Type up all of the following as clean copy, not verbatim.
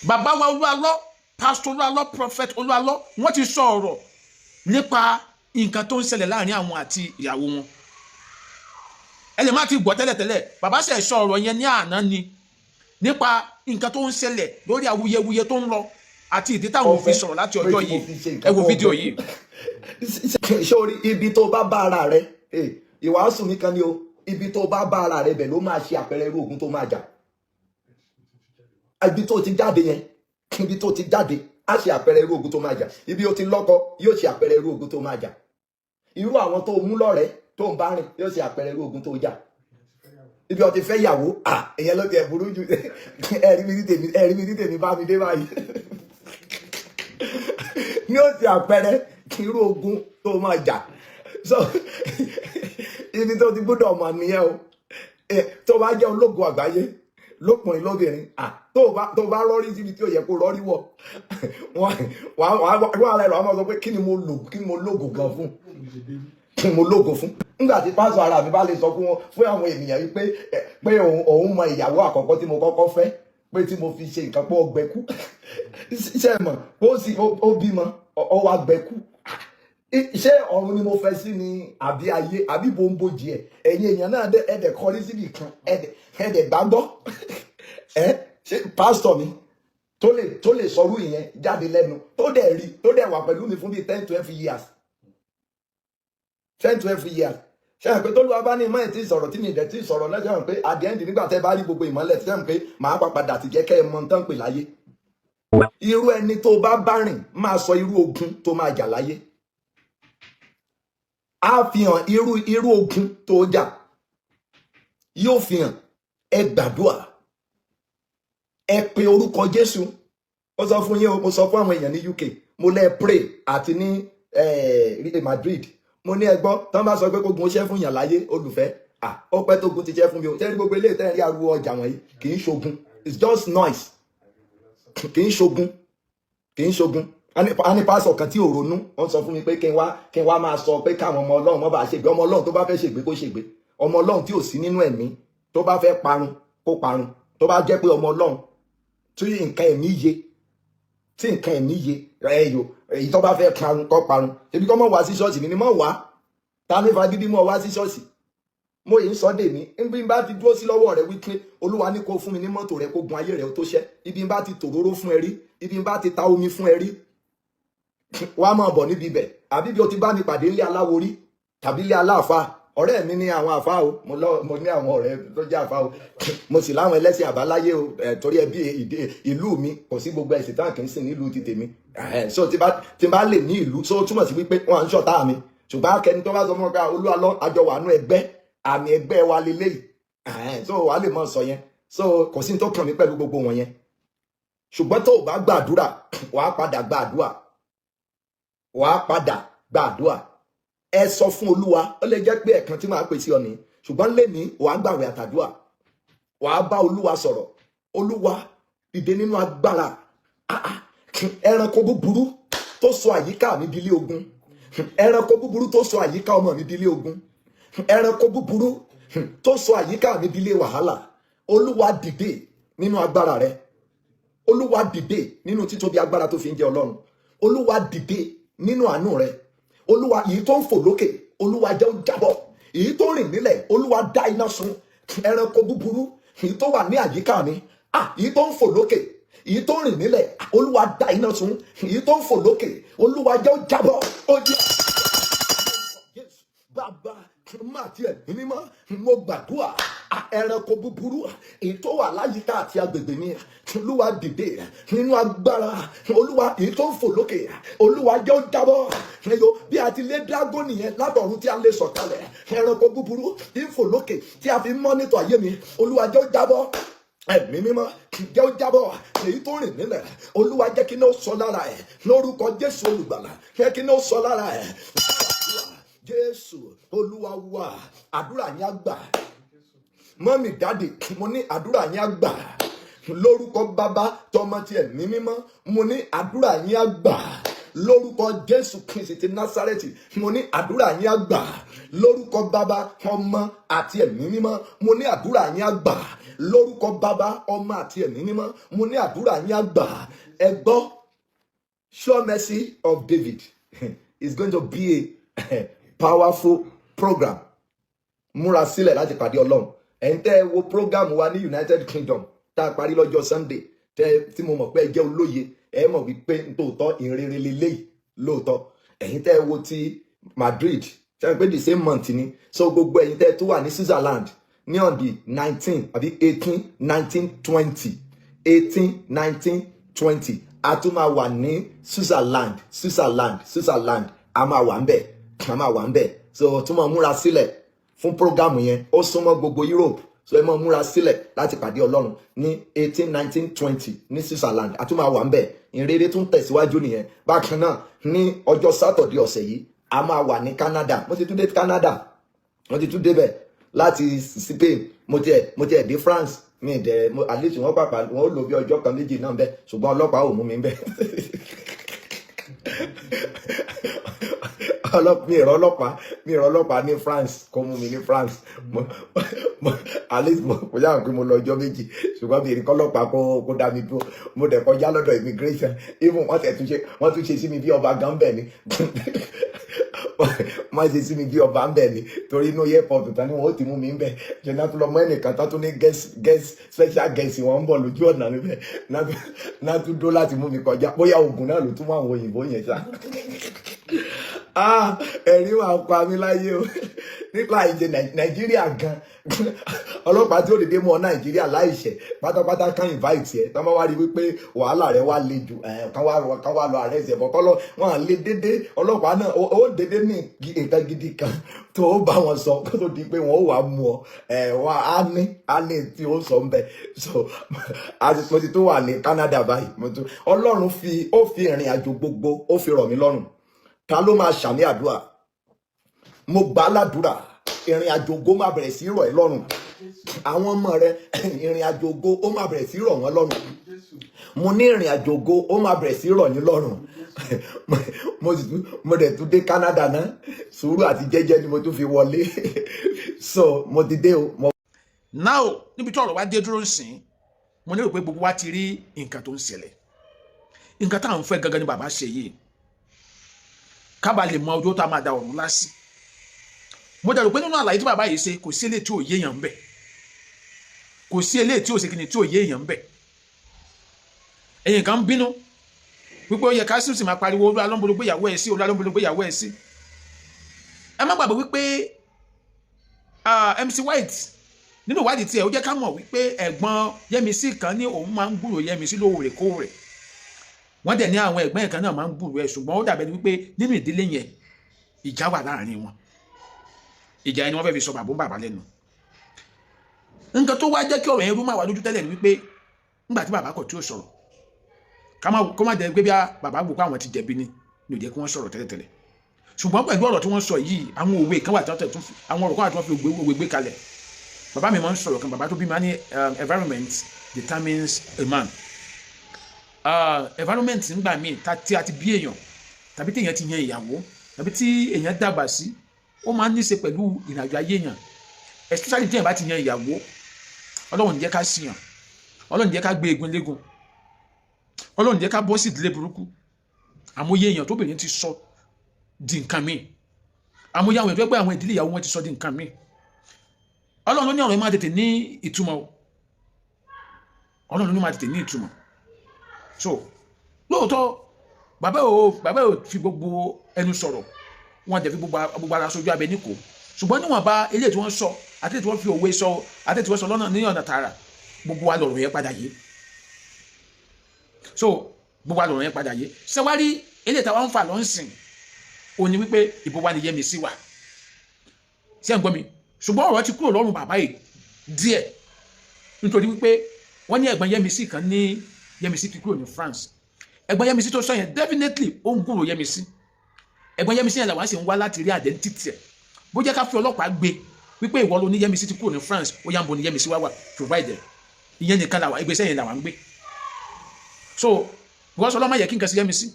bàbá wa Olúalọ́ pastor Olúalọ́ prophet Olúalọ́ wọ́n ti sọ ọ̀rọ̀ nípa nǹkan tó ń ṣẹlẹ̀ láàrin àwọn àti ìyàwó wọn. ẹ lè má ti gbọ́ tẹ́lẹ̀tẹ́lẹ̀ bàbá ṣe sọ ọ̀rọ̀ yẹn ní àná ni nípa nǹkan tó ń ṣẹlẹ̀ lórí awuyewuye tó ń lọ àti ìdí táwọn fi sọ̀rọ̀ láti ọjọ́ yìí. ẹ wo fídíò yìí. sórí ibi tó bá bá ara rẹ ìwàásù mi kan ni o, ibi tó bá bá ara rẹ bẹ̀ ló máa ṣe àpẹẹrẹ irú ogun tó máa jà. Ibi tó ti jáde yẹn, ibi tó ti jáde á ṣe àpẹẹrẹ irú ogun tó máa jà. Ibi ó ti lọ́kọ yóò ṣe àpẹẹrẹ irú ogun tó máa jà. Irú àwọn tó mú lọ́rẹ̀ẹ́ tó ń bá rìn yóò ṣe àpẹẹrẹ irú ogun tó jà. Ibi ó ti fẹ́ yàwó ìyẹn ló ti ẹ̀ burú jù. ẹ̀rí mi ní tèmi bá mi dé báyìí. Ní ó ṣe àpẹẹrẹ irú ogun tó máa jà. So ibi tó ti gbọ́dọ̀ mọ̀ nìyẹn o. Tó bá jẹ́ ológun àgbáyé lópin lóbìnrin tó bá rọrí síbi tí ó yẹ kó rọrí wọ̀ wọ́n ara ẹ̀rọ àwọn sọ pé kí ni mo lógo gan fún, kí ni mo lógo fún. Nígbà tí pásọ ara mi bá lè sọ fún àwọn ènìyàn yìí pé òun mọ ìyàwó àkọ́kọ́ tí mo kọ́kọ́ fẹ́, pé tí mo fi ṣe nǹkan pé ó gbẹkú iṣẹ́ mọ̀ ó bímọ ó wá gbẹkú. Ṣé ọ̀run ni mo fẹ́ sí ni àbí ayé àbí bòńbòjì ẹ̀yin èèyàn náà ẹ̀dẹ̀ kọrí síbi kan ẹ̀dẹ̀ gbàgbọ́ ṣé pásítọ̀ mi tó lè sọrú ìyẹn jáde lẹ́nu tó dẹ̀ wà pẹ̀lú mi fún bíi 10-12 years 10-12 years. Ṣé ẹ̀ pé tó lùwà bá ní ìmọ̀ ẹ̀ tí sọ̀rọ̀ tí mi ìdẹ̀ tí sọ̀rọ̀ lẹ́sẹ̀ pé at the end nígbà tẹ́ bá rí gbogbo ìmọ̀lẹ̀ tí ẹ̀ pé màá padà ti jẹ́ kẹ́ ẹ mọ̀ tán pè láyé. Irú ẹni tó bá bá rìn máa sọ irú ogun tó máa jà láyé. Á fi hàn irú ogun tó jà, yóò fi hàn. Ẹ gbàdúrà, ẹ pe orúkọ Jésù. Mo sọ fún yín o, mo sọ fún àwọn èèyàn ní UK, mo lẹ pray àti ní Madrid. Mo ní ẹgbọ́ tán bá sọ pé kó gun ṣẹ́ fún yàn láyé olùfẹ́ ó pẹ́ tó gun ti ṣẹ́ fún mi o. Tẹ́lẹ̀ gbogbo eléyìí tẹ́lẹ̀ rí ariwo ọjà wọ̀nyí kì í ṣogun, it's just noise. Kì í ṣogun. A ní pásọ̀ kan tí ò ronú, wọ́n sọ fún mi pé kí n wá máa sọ pé káwọn ọmọ Ọlọ́run má bàa ṣègbé. Ọmọ Ọlọ́run tó bá fẹ́ ṣègbé kó ṣègbé. Ọmọ Ọlọ́run tí ò sí nínú ẹ̀mí tó bá fẹ́ parun kó parun. Tó bá jẹ́ pé ọmọ Ọlọ́run tí nǹkan ẹ̀mí yé èyí tó bá fẹ́ parun kó parun. Ṣebí kọ́ mọ̀ wá sí ṣọ́ọ̀ṣì mi ni mọ̀ wá. Ta ní fagídí mọ̀ wá sí ṣọ́ọ̀ṣì. Mo yìí ń sọ dè mí bí n bá ti dúró sí lọ́wọ́ rẹ wípé Olúwa ní kó fún mi ní mọ́tò rẹ kó gun ayé rẹ ó tó ṣẹ́. Ibi n bá ti tòróró fún ẹ rí, ibi n bá ti ta omi fún ẹ rí, wàá máa bọ̀ níbi ibẹ̀. Àbí bí o ti bá mi pàdé ilé aláwo rí tàbí ilé aláàfáà. Ọ̀rẹ́ mi ní àwọn àfáà o, mo ní àwọn ọ̀rẹ́ tó jẹ́ àfáà o, mo sì láwọn ẹlẹ́sìn àbáláyé o, torí ẹbí ìlú mi kò sí gbogbo ẹ̀sìn táǹkì ń sìn nílùú ti tèmi. So tí bá lè ní ìlú, so túmọ̀ sí wípé wọ́n à ń ṣọ̀tá mi. Ṣùgbọ́n akẹni tó bá sọ fún ọkọ Olúalọ́ àjọ wà nú ẹgbẹ́, àmì ẹgbẹ́ wa leléyìí. So wàá lè máa sọ yẹn. So kò sí tó kàn mí pẹ̀lú gbogbo wọn yẹn. Ṣùgbọ́n tó o bá gbàdúrà, wàá padà gbàdúrà. Ẹ sọ fún Olúwa, ó lè jẹ́ pé ẹ̀kan tí màá pè sí ọ nìyí. Ṣùgbọ́n lẹ́ni wàá gbàwẹ̀ àtàdúrà. Wàá bá Olúwa sọ̀rọ̀. Olúwa dìde nínú agbára. Ẹranko búburú tó sọ àyíká mi di ilé ogun. Ẹranko búburú tó sọ àyíká ọmọ mi di ilé ogun. Ẹranko búburú tó sọ àyíká mi di ilé wàhálà. Olúwa dìde nínú agbára rẹ. Olúwa dìde nínú títóbi agbára tó fi ń jẹ Ọlọ́run. Olúwa dìde nínú àánú rẹ. Olúwa èyí tó ń fò lókè, Olúwa jẹ́ ó jábọ́. Èyí tó rìn nílẹ̀, Olúwa dá iná sun. Ẹranko búburú èyí tó wà ní àyíká mi, èyí tó ń fò lókè, èyí tó rìn nílẹ̀, Olúwa dá iná sun. Èyí tó ń fò lókè, Olúwa jẹ́ ó jábọ́. Ó jẹ́ bàbá máa tiẹ̀ mímọ́, mo gbàdúrà ẹranko búburú èyí tó wà láyìíká àti agbègbè mi, Olúwa dìde nínú agbára. Olúwa èyí tó ń fò lókè, Olúwa jẹ́ ó jábọ́. Bí a ti lé dágónì yẹn látọ̀run tí a lè sọ̀kalẹ̀, ẹranko búburú tí ń fò lókè tí a fi mọ́nítọ̀ ayé mi, Olúwa jẹ́ ó jábọ́. Ẹ̀mí mímọ́ jẹ́ ó jábọ́. Èyí tó rìn nílẹ̀, Olúwa jẹ́ kí ní ó sọ lára ẹ̀ lórúkọ Jésù olùgbàlà. Jẹ́ kí ní ó sọ lára ẹ̀. Jésù Olúwa wa, àdúrà yín á gbà. Mọ́mì dáàdì, mo ní àdúrà yín á gbà. Lórúkọ Bàbá tọmọ ti Ẹ̀mí mímọ́, mo ní àdúrà yín á gbà. lórúkọ Jésù Kristi ti Násárẹ́tì mo ní àdúrà yín á gbà lórúkọ Bàbá ọmọ àti ẹ̀mí mímọ́ mo ní àdúrà yín á gbà lórúkọ Bàbá ọmọ àti ẹ̀mí mímọ́ mo ní àdúrà yín á gbà. Ẹ gbọ́, Sure Mercy of David is going to be a powerful program. Múra sílẹ̀ láti pàdé Ọlọ́run. Ẹ̀yin tẹ́ ẹ wo program wa ní United Kingdom tá a parí lọ́jọ́ Sunday tí mo mọ̀ pé ẹ jẹ́ olóye ẹ mọ̀ wípé nítòótọ́ ìrere lélẹ́yìí lóòótọ́. Ẹ̀yin tẹ́ ẹ wo ti Madrid ṣe pé the same month ni, so gbogbo ẹ̀yin tẹ́ ẹ tó wà ní Switzerland ní on the 19 àbí 18 19 20 18 19 20 a tún máa wà ní Switzerland a máa wà ń bẹ̀ so tún máa múra sílẹ̀ fún programu yẹn. Ó súnmọ́ gbogbo Europe, so ẹ máa múra sílẹ̀ láti pàdé Ọlọ́run ní 18 19 20 ní Switzerland a tún máa wà ń bẹ̀. Ìrere tún tẹ̀síwájú nìyẹn. Bákan náà ní ọjọ́ Saturday ọ̀sẹ̀ yìí a máa wà ní Canada. Mo ti tún dé Canada, mo ti tún débẹ̀ láti Spain, mo tiẹ̀ dé France. Mi dẹ̀ at least wọ́n pàpà wọ́n lò bí ọjọ́ kan méjì náà bẹ́ẹ̀, ṣùgbọ́n ọlọ́pàá ò mú mi bẹ́ẹ̀. Mi ìrọ̀ ọlọ́pàá ní France kó mú mi ní France. At least mo yára pé mo lọ ọjọ́ méjì, ṣùgbọ́n mi ìrìkọ́ ọlọ́pàá kó dá mi dúró. Mo dẹ̀ kọjá lọ́dọ̀ immigration, even wọ́n tún ṣe sí mi bí ọba gan bẹ̀ ni. Wọ́n ṣe sí mi bí ọba ń bẹ̀ ni, torí inú airport tán ni wọ́n ó ti mú mi ń bẹ̀. Ṣé náà tún lọ mọ́ ẹnìkan tán tún ní special guest wọn ń bọ̀ lójú ọ̀nà níbẹ̀, náà tún dó láti mú mi kọjá. Bóyá oògùn náà ló tún mọ́ àwọn òyìnbó yẹn ṣá. Ẹ̀rí wà pa mí láyé o nípa ìjẹ Nàìjíríà gan. Ọlọ́pàá tí ó dédé mọ́ Nàìjíríà láìṣẹ̀ pátápátá kan invite ẹ̀ tán bá wá rí wípé wàhálà rẹ̀ wá le jù kán wá lọ ààrẹ ẹ̀sẹ̀ bọ́kọ́lọ́ wọn à lè dédé. Ọlọ́pàá náà ó dédé ní nǹkan gidi kan tó bá wọn sọ kó tó di pé wọn ó wà mú ọ wọn á ní tí ó sọ ń bẹ. So mo ti tó wà ní Canada báyìí. Ọlọ́run fi ìrìn àjò gbogbo ó fi rọ̀ mí lọ́rùn. Ta ló máa ṣàmì àdúrà? Mo gbà á ládùúrà ìrìn àjò ògo máa bẹ̀rẹ̀ sí rọ̀ ẹ́ lọ́rùn. Àwọn ọmọ rẹ ìrìn àjò ògo ó máa bẹ̀rẹ̀ sí rọ̀ wọ́n lọ́rùn. Mo ní ìrìn àjò ògo ó máa bẹ̀rẹ̀ sí rọ̀ yín lọ́rùn. Mo dẹ̀ tún dé Canada náà, sùúrù àti jẹ́jẹ́ ni mo tún fi wọlé. So mo ti dé o. Now níbi tí ọ̀rọ̀ wa dé dúró sìn, mo lérò pé gbogbo wa ti rí nǹkan tó ń ṣẹlẹ̀. Nǹkan tá à ń fẹ́ gangan ni bàbá ṣe yìí, kábà lè mọ ọjọ́ tá a máa da ọ̀run lásì. Mo dẹ̀ rò pé nínú àlàyé tí bàbá yìí ṣe kò sí eléyìí tí ò yé èèyàn ń bẹ̀, kò sí eléyìí tí ò ṣe kíni tí ò yé èèyàn ń bẹ̀. Ẹ̀yin kan ń bínú wípé ó yẹ ká sì máa pariwo olú alóńbolo gbéyàwó ẹ̀ sí, olú alóńbolo gbéyàwó ẹ̀ sí. Ẹ má gbàgbé wípé MC White nínú ìwádìí tiẹ̀ ó jẹ́ ká mọ̀ wípé ẹ̀gbọ́n Yẹ́misí kan ní òun máa ń gbúrò Yẹ́misí lóòrèkóòrè. Wọ́n dẹ̀ ní àwọn ẹ̀gbọ́n ẹ̀ kan náà máa ń gbúrò ẹ̀, ṣùgbọ́n ó dàbẹ̀ ni wípé nínú ìdílé yẹn ìjà wà láàrin wọn. Ìjà ẹni wọ́n fẹ́ fi sọ bàbá lẹ́nu. Nǹkan tó wá jẹ́ kí ọ̀rọ̀ yẹn rú máa wà lójú tẹ́lẹ̀ ni wípé nígbà tí bàbá kò tí ò sọ̀rọ̀, kó má jẹ́ pé bí bàbá gbọ́ pé àwọn ti jẹ̀bi ni ò jẹ́ kí wọ́n sọ̀rọ̀ tẹ́lẹ̀tẹ́lẹ̀. Ṣùgbọ́n pẹ̀lú ọ̀rọ̀ tí wọ́n sọ yìí, àwọn òwe kan wà tí àwọn ọ̀rọ̀ kan wà tí wọ́n fi òwe gbé kalẹ̀. Bàbá mi máa ń sọ̀rọ̀ kan, bàbá tó bí máa ní environment determines a man. Environment nígbà míì tí a ti bí èèyàn tàbí tí èèyàn ti yan ìyàwó tàbí tí èèyàn dàgbà sí, ó máa ń ní ṣe pẹ̀lú ìrìnàjò ayé èèyàn. Especially tí èèyàn bá ti yan ìyàwó, Ọlọ́run jẹ́ ká síyàn, Ọlọ́run jẹ́ ká gbé egun légun, Ọlọ́run jẹ́ ká bọ́ sí ìdílé burúkú. Àmúyẹ èèyàn tóbìnrin ti sọ di nǹkan míì, àmúyẹ àwọn èèyàn tó pé àwọn ìdílé ìyàwó wọn ti sọ di nǹkan míì. Ọlọ́run ló ní ọ̀rọ̀ yẹn máa tètè ní ìtumọ̀, Ọlọ́run ló máa tètè ní ìtumọ̀. So lóòótọ́ bàbá ò fi gbogbo ẹnu sọ̀rọ̀, wọ́n dẹ̀ fi gbogbo ara sojú abẹ níkò, ṣùgbọ́n níwọ̀n bá eléyìí tí wọ́n sọ àti tí wọ́n fi òwe sọ àti tí wọ́n sọ lọ́nà ní ọ̀nà tààrà, gbogbo wa lọ̀rọ̀ yẹn padà yé. So gbogbo wa lọ̀rọ̀ yẹn padà yé. Ṣẹ́wárí eléyìí táwa ń fà lọ́nsìn ó ní wípé ìbò wa ni Yẹ́misí wà, ṣé ń gbọ́ mi? Ṣùgbọ́n ọ̀rọ̀ ti kúrò lọ́rùn bàbá yìí díẹ̀, nítorí wípé wọ́n ní ẹ̀gbọ́n Yẹ́misí kan ní Yẹ́misí ti kúrò ní France. Ẹ̀gbọ́n Yẹ́misí tó sọ yẹn definitely ó ń gúrò Yẹ́misí. Ẹ̀gbọ́n Yẹ́misí yẹn làwọn sì ń wá láti rí identity ẹ̀. Bó jẹ́ ká fi ọlọ́pàá gbé wípé ìwọ ló ní Yẹ́misí ti kúrò ní France, ó yá ń bo ní Yẹ́misí wá wà provided. Ìyẹn nìkan làwọn ìgbésẹ̀ yẹn làwọn ń gbé. So because ọlọ́mọ yẹ kí n kàn sí Yẹ́misí,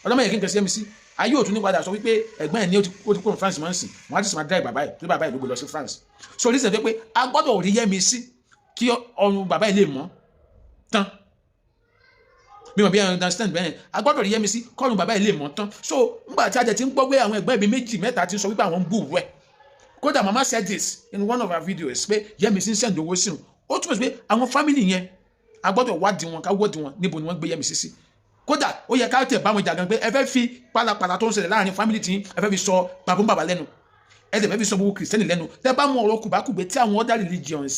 ọlọ́mọ yẹ kí n kẹsí Yẹ́misí ayé òtún ní padà sọ wípé ẹ̀gbọ́n ẹ̀ ní ó ti kúrò ní France mọ́ sí wọ́n á ti sì máa dá bàbá ẹ̀ tó bàbá ẹ̀ ló gbé lọ sí France so orí sẹ́ni pé a gbọ́dọ̀ rí Yẹ́misí kí ọrùn bàbá ẹ̀ lè mọ́ tán bí mo bí ẹ understand bẹ́ẹ̀ a gbọ́dọ̀ rí Yẹ́misí kọ́rùn bàbá ẹ̀ lè mọ́ tán so nígbà tí a jẹ ti ń gbọ́ pé àwọn ẹ̀gbọ́n mi méjì mẹ́ta ti ń sọ wípé àwọn ń gbúrú ẹ̀ kódà mama said this in one of our videos pé Yẹ́misí ń send owó sí wọn ó túmọ̀ sí pé àwọn family yẹn a gbọ́dọ̀ wádìí wọn ká wọ́dìí wọn níbo ni wọ́n gbé Yẹ́misí sí kódà ó yẹ ká tẹ̀ bá wọn jà gan pé ẹ fẹ́ fi pálapàla tó ń ṣẹlẹ̀ láàrin family tí ẹ fẹ́ fi sọ bàbá lẹ́nu ẹ tẹ̀ fẹ́ fi sọ gbogbo kìrìsìtẹ́nì lẹ́nu tẹ́ bá mú ọ̀rọ̀ kùbákùgbé tí àwọn other religions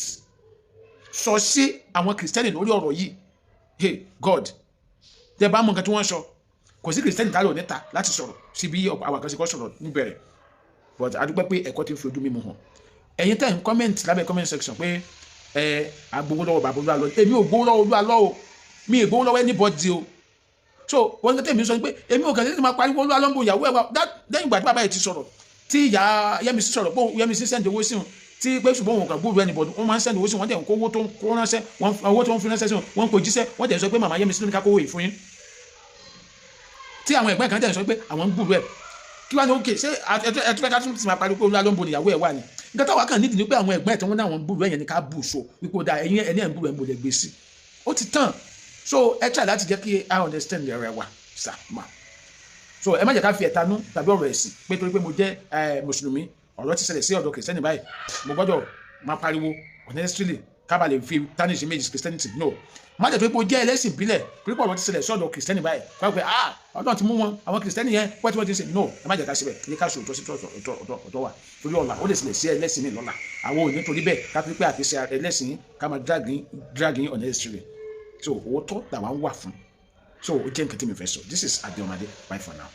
sọ sí àwọn kìrìsìtẹ́nì lórí ọ̀rọ̀ yìí hey God tẹ́ bá mú nǹkan tí wọ́n sọ kò sí kìrìsìtẹ́nì tá lò níta láti sọ̀rọ̀ sí bí àwọn kan sì kọ́ sọ̀rọ̀ níbẹ̀rẹ̀ but a dúpẹ́ pé ẹ̀kọ́ ti ń fi ojú mímu hàn ẹ̀yin tẹ́ ń comment lábẹ́ comment section pé agbowó lọ́wọ́ bàbá olúwa lọ èmi ò gbowó lọ́wọ́ olúwa lọ o mi ì gbowó lọ́wọ́ anybody o so wọ́n ń tẹ̀mí sọ pé èmi ò kàn tètè máa pariwo olúwa lọ́nbó ìyàwó ẹ̀ wá lẹ́yìn ìgbà tí bàbá yìí ti sọ̀rọ̀ tí ìyá Yẹ́misí sọ̀rọ̀ pé Yẹ́misí send owó sí wọn tí pé ṣùgbọ́n wọn kàn gbúrú anybody wọ́n máa ń send owó sí wọn dẹ̀ ń kó owó tó ń kó ránṣẹ́ owó tó ń fi ránṣẹ́ sí wọn wọ́n ń kó jíṣẹ́ wọ́n dẹ̀ sọ pé màmá Yẹ́misí ló ní ká kówó yìí fún yín tí àwọn ẹ̀gbọ́n kan dẹ̀ sọ pé àwọn ń gbúrú ẹ̀ kí wá ní òkè ṣé ẹtúfẹ́ ká tún ti máa pariwo pé olúwa lọ́nbó ìyàwó ẹ̀ wà ní nǹkan táwa kàn nídìí ni pé àwọn ẹ̀gbọ́n ẹ̀ tí wọ́n náà wọ́n ń gbúrú ẹ̀yẹn ní ká bù so wípé ó dáa ẹ̀yin ẹ̀ ní ẹ̀ ń gbúrú ẹ̀ ń bolẹ̀ gbé sí ó ti tàn so ẹ try láti jẹ́ kí I understand ẹ̀rẹ̀ wa sà má so ẹ má jẹ́ ká fi ẹ̀tanú tàbí ọ̀rọ̀ ẹ̀sìn pé torí pé mo jẹ́ mùsùlùmí ọ̀rọ̀ ti ṣẹlẹ̀ sí ọ̀dọ̀ kìrìsìtẹ́nì báyìí mo gbọ́dọ̀ máa pariwo honestly kábà lè fi tarnish image Christianity no má jẹ́ torí pé o jẹ́ ẹlẹ́sìn ìbílẹ̀ torí pé ọ̀rọ̀ ti ṣẹlẹ̀ sí ọ̀dọ̀ kìrìsìtẹ́nì báyìí kọ́ pé ọ̀dọ̀ ti mú wọn àwọn kìrìsìtẹ́nì yẹn pẹ́ tí wọ́n ti ṣe no ẹ má jẹ́ ká síbẹ̀ ní ká sọ òótọ́ sí ọ̀tọ̀ wa torí ọ̀la ó lè ṣẹlẹ̀ sí ẹlẹ́sìn ní lọ́la àwọn òní torí bẹ́ẹ̀ ká pé àti ṣe ẹlẹ́sìn ká máa drag in honestly so òótọ́ làwa ń wà fún so ó jẹ́ nǹkan tí mi fẹ́ sọ this is Adeomade bye for now.